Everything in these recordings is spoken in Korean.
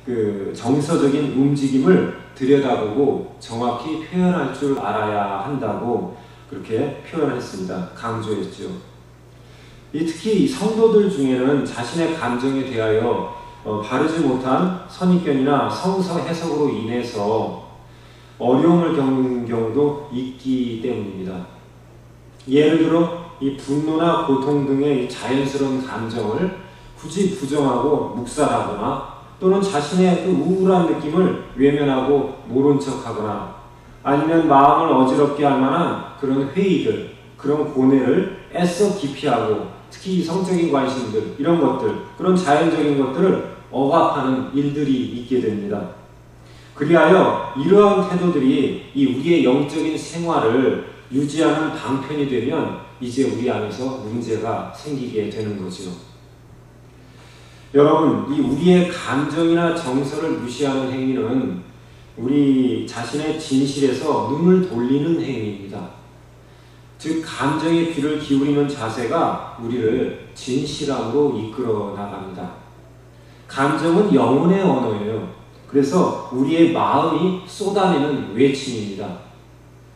그 정서적인 움직임을 들여다보고 정확히 표현할 줄 알아야 한다고 그렇게 표현했습니다. 강조했죠. 특히 성도들 중에는 자신의 감정에 대하여 바르지 못한 선입견이나 성서 해석으로 인해서 어려움을 겪는 경우도 있기 때문입니다. 예를 들어 이 분노나 고통 등의 자연스러운 감정을 굳이 부정하고 묵살하거나 또는 자신의 그 우울한 느낌을 외면하고 모른 척하거나 아니면 마음을 어지럽게 할 만한 그런 회의들, 그런 고뇌를 애써 기피하고 특히 성적인 관심들, 이런 것들, 그런 자연적인 것들을 억압하는 일들이 있게 됩니다. 그리하여 이러한 태도들이 이 우리의 영적인 생활을 유지하는 방편이 되면 이제 우리 안에서 문제가 생기게 되는 거죠. 여러분, 이 우리의 감정이나 정서를 무시하는 행위는 우리 자신의 진실에서 눈을 돌리는 행위입니다. 즉, 감정의 귀를 기울이는 자세가 우리를 진실함으로 이끌어 나갑니다. 감정은 영혼의 언어예요. 그래서 우리의 마음이 쏟아내는 외침입니다.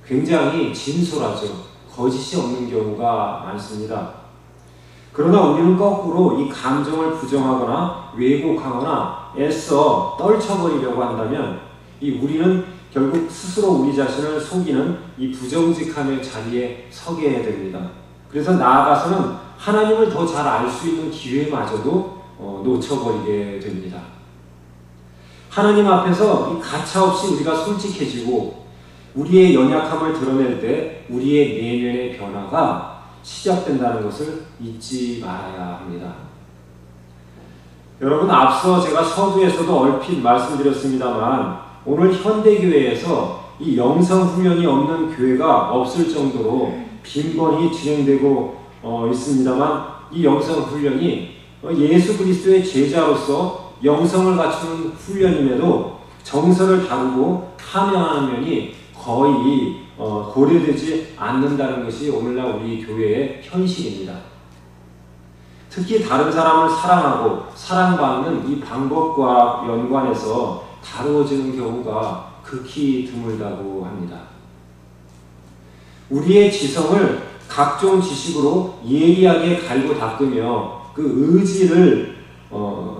굉장히 진솔하죠. 거짓이 없는 경우가 많습니다. 그러나 우리는 거꾸로 이 감정을 부정하거나 왜곡하거나 애써 떨쳐버리려고 한다면 우리는 결국 스스로 우리 자신을 속이는 이 부정직함의 자리에 서게 됩니다. 그래서 나아가서는 하나님을 더 잘 알 수 있는 기회마저도 놓쳐버리게 됩니다. 하나님 앞에서 이 가차없이 우리가 솔직해지고 우리의 연약함을 드러낼 때 우리의 내면의 변화가 시작된다는 것을 잊지 말아야 합니다. 여러분, 앞서 제가 서두에서도 얼핏 말씀드렸습니다만 오늘 현대교회에서 이 영성훈련이 없는 교회가 없을 정도로 빈번히 진행되고 있습니다만 이 영성훈련이 예수 그리스도의 제자로서 영성을 갖추는 훈련임에도 정서를 다루고 함양하는 면이 거의 고려되지 않는다는 것이 오늘날 우리 교회의 현실입니다. 특히 다른 사람을 사랑하고 사랑받는 이 방법과 연관해서 다루어지는 경우가 극히 드물다고 합니다. 우리의 지성을 각종 지식으로 예리하게 갈고 닦으며 그 의지를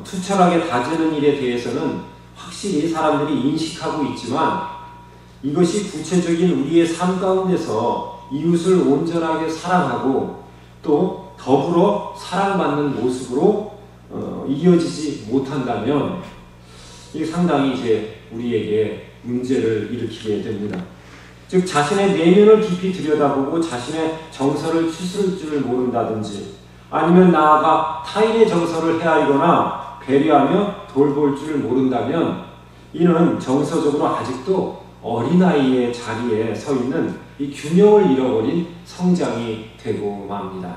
투철하게 다지는 일에 대해서는 확실히 사람들이 인식하고 있지만 이것이 구체적인 우리의 삶 가운데서 이웃을 온전하게 사랑하고 또 더불어 사랑받는 모습으로 이어지지 못한다면 이게 상당히 이제 우리에게 문제를 일으키게 됩니다. 즉 자신의 내면을 깊이 들여다보고 자신의 정서를 추스를 줄 모른다든지 아니면 나아가 타인의 정서를 헤아리거나 배려하며 돌볼 줄 모른다면 이는 정서적으로 아직도 어린아이의 자리에 서 있는 이 균형을 잃어버린 성장이 되고 맙니다.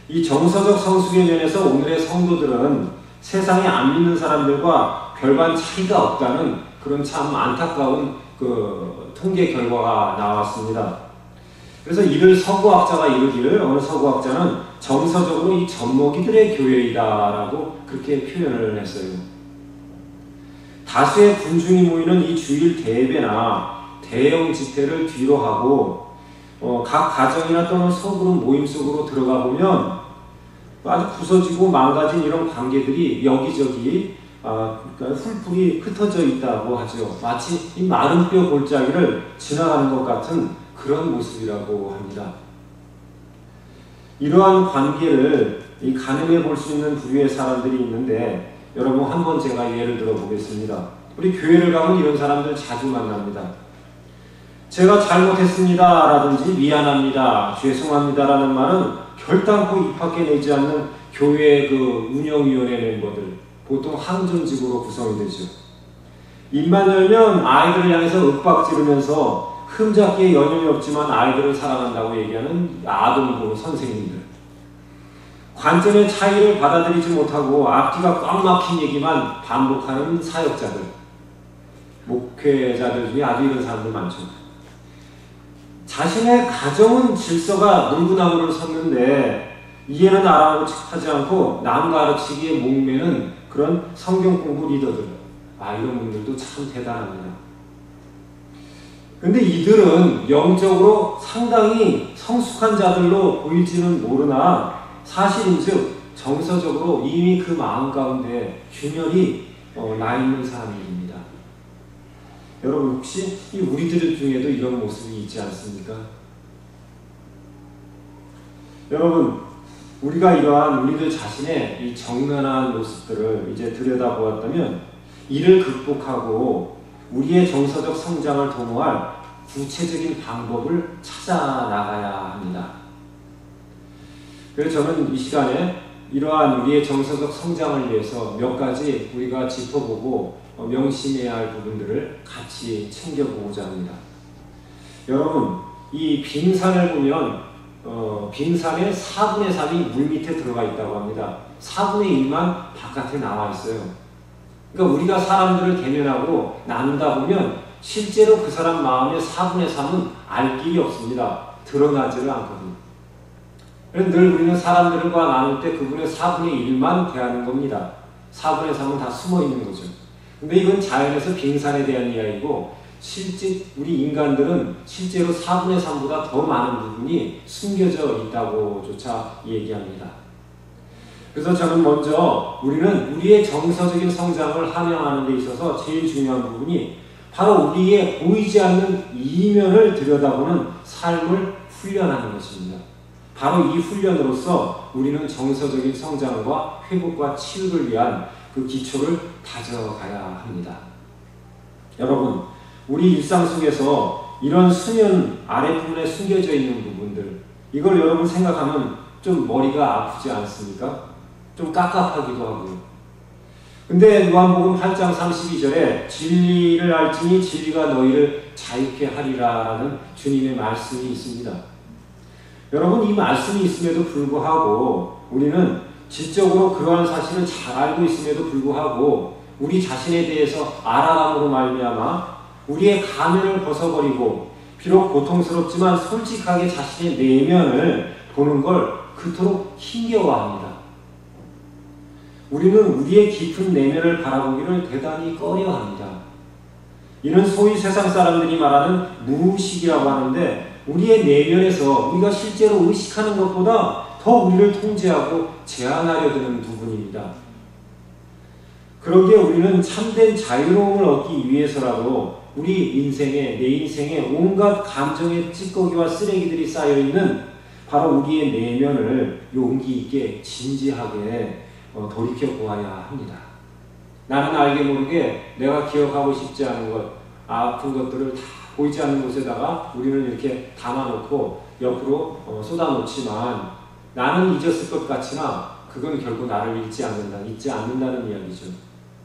이 정서적 성숙의 면에서 오늘의 성도들은 세상에 안 믿는 사람들과 별반 차이가 없다는 그런 참 안타까운 그 통계 결과가 나왔습니다. 그래서 이를 서구학자가 이르기를 어느 서구학자는 정서적으로 이 젖먹이들의 교회이다라고 그렇게 표현을 했어요. 다수의 군중이 모이는 이 주일 대회나 대형 집회를 뒤로 하고 각 가정이나 또는 소그룹 모임 속으로 들어가 보면 아주 부서지고 망가진 이런 관계들이 여기저기 그러니까 훌불이 흩어져 있다고 하죠. 마치 이 마른 뼈 골짜기를 지나가는 것 같은 그런 모습이라고 합니다. 이러한 관계를 가늠해 볼 수 있는 부류의 사람들이 있는데 여러분 한번 제가 예를 들어 보겠습니다. 우리 교회를 가면 이런 사람들 자주 만납니다. 제가 잘못했습니다 라든지 미안합니다, 죄송합니다 라는 말은 결단코 입 밖에 내지 않는 교회의 그 운영위원회 멤버들, 보통 항존직으로 구성이 되죠. 입만 열면 아이들을 향해서 윽박지르면서 흠잡기에 여념이 없지만 아이들을 사랑한다고 얘기하는 아동부 선생님들, 관점의 차이를 받아들이지 못하고 앞뒤가 꽉 막힌 얘기만 반복하는 사역자들, 목회자들 중에 아주 이런 사람들 많죠. 자신의 가정은 질서가 물구나무를 섰는데 이해는 알아보지 않고 남 가르치기에 목매는 그런 성경 공부 리더들, 이런 분들도 참 대단합니다. 근데 이들은 영적으로 상당히 성숙한 자들로 보일지는 모르나 사실인즉 정서적으로 이미 그 마음 가운데 균열이 나 있는 사람들입니다. 여러분 혹시 우리들 중에도 이런 모습이 있지 않습니까? 여러분, 우리가 이러한 우리들 자신의 이 정면한 모습들을 이제 들여다보았다면 이를 극복하고 우리의 정서적 성장을 도모할 구체적인 방법을 찾아 나가야 합니다. 그래서 저는 이 시간에 이러한 우리의 정서적 성장을 위해서 몇 가지 우리가 짚어보고 명심해야 할 부분들을 같이 챙겨보고자 합니다. 여러분, 이 빙산을 보면 빙산의 4분의 3이 물 밑에 들어가 있다고 합니다. 4분의 1만 바깥에 나와 있어요. 그러니까 우리가 사람들을 대면하고 나누다 보면 실제로 그 사람 마음의 4분의 3은 알 길이 없습니다. 드러나지를 않거든요. 그래서 늘 우리는 사람들과 나눌 때 그분의 4분의 1만 대하는 겁니다. 4분의 3은 다 숨어 있는 거죠. 근데 이건 자연에서 빙산에 대한 이야기고 실제 우리 인간들은 실제로 4분의 3보다 더 많은 부분이 숨겨져 있다고조차 얘기합니다. 그래서 저는 먼저 우리는 우리의 정서적인 성장을 함양하는 데 있어서 제일 중요한 부분이 바로 우리의 보이지 않는 이면을 들여다보는 삶을 훈련하는 것입니다. 바로 이 훈련으로서 우리는 정서적인 성장과 회복과 치유를 위한 그 기초를 다져가야 합니다. 여러분, 우리 일상 속에서 이런 수면 아랫부분에 숨겨져 있는 부분들, 이걸 여러분 생각하면 좀 머리가 아프지 않습니까? 좀 깝깝하기도 하고요. 근데 요한복음 8장 32절에 진리를 알지니 진리가 너희를 자유케 하리라라는 주님의 말씀이 있습니다. 여러분, 이 말씀이 있음에도 불구하고 우리는 지적으로 그러한 사실을 잘 알고 있음에도 불구하고 우리 자신에 대해서 알아감으로 말미암아 우리의 가면을 벗어버리고 비록 고통스럽지만 솔직하게 자신의 내면을 보는 걸 그토록 힘겨워합니다. 우리는 우리의 깊은 내면을 바라보기를 대단히 꺼려합니다. 이는 소위 세상 사람들이 말하는 무의식이라고 하는데 우리의 내면에서 우리가 실제로 의식하는 것보다 더 우리를 통제하고 제한하려 드는 부분입니다. 그러기에 우리는 참된 자유로움을 얻기 위해서라도 우리 인생에, 내 인생에 온갖 감정의 찌꺼기와 쓰레기들이 쌓여있는 바로 우리의 내면을 용기 있게 진지하게 돌이켜보아야 합니다. 나는 알게 모르게 내가 기억하고 싶지 않은 것, 아픈 것들을 다 보이지 않는 곳에다가 우리는 이렇게 담아놓고 옆으로 쏟아놓지만 나는 잊었을 것 같으나 그건 결국 나를 잊지 않는다는 이야기죠.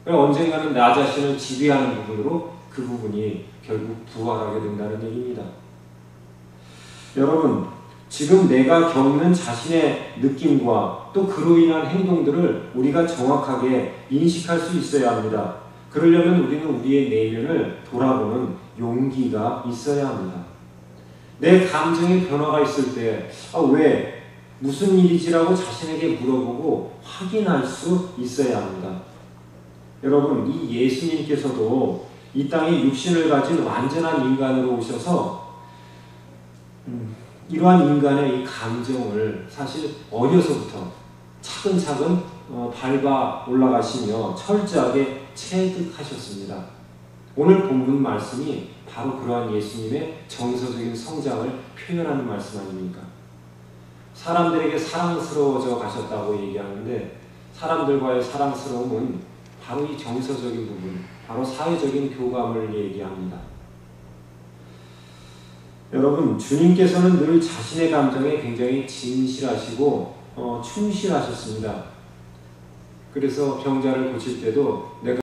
언젠가는 나 자신을 지배하는 부분으로 그 부분이 결국 부활하게 된다는 얘기입니다. 여러분, 지금 내가 겪는 자신의 느낌과 또 그로 인한 행동들을 우리가 정확하게 인식할 수 있어야 합니다. 그러려면 우리는 우리의 내면을 돌아보는 용기가 있어야 합니다. 내 감정의 변화가 있을 때 왜? 무슨 일이지라고 자신에게 물어보고 확인할 수 있어야 합니다. 여러분, 이 예수님께서도 이 땅에 육신을 가진 완전한 인간으로 오셔서 이러한 인간의 이 감정을 사실 어려서부터 차근차근 밟아 올라가시며 철저하게 체득하셨습니다. 오늘 본문 말씀이 바로 그러한 예수님의 정서적인 성장을 표현하는 말씀 아닙니까? 사람들에게 사랑스러워져 가셨다고 얘기하는데 사람들과의 사랑스러움은 바로 이 정서적인 부분, 바로 사회적인 교감을 얘기합니다. 여러분, 주님께서는 늘 자신의 감정에 굉장히 진실하시고 충실하셨습니다. 그래서 병자를 고칠 때도 내가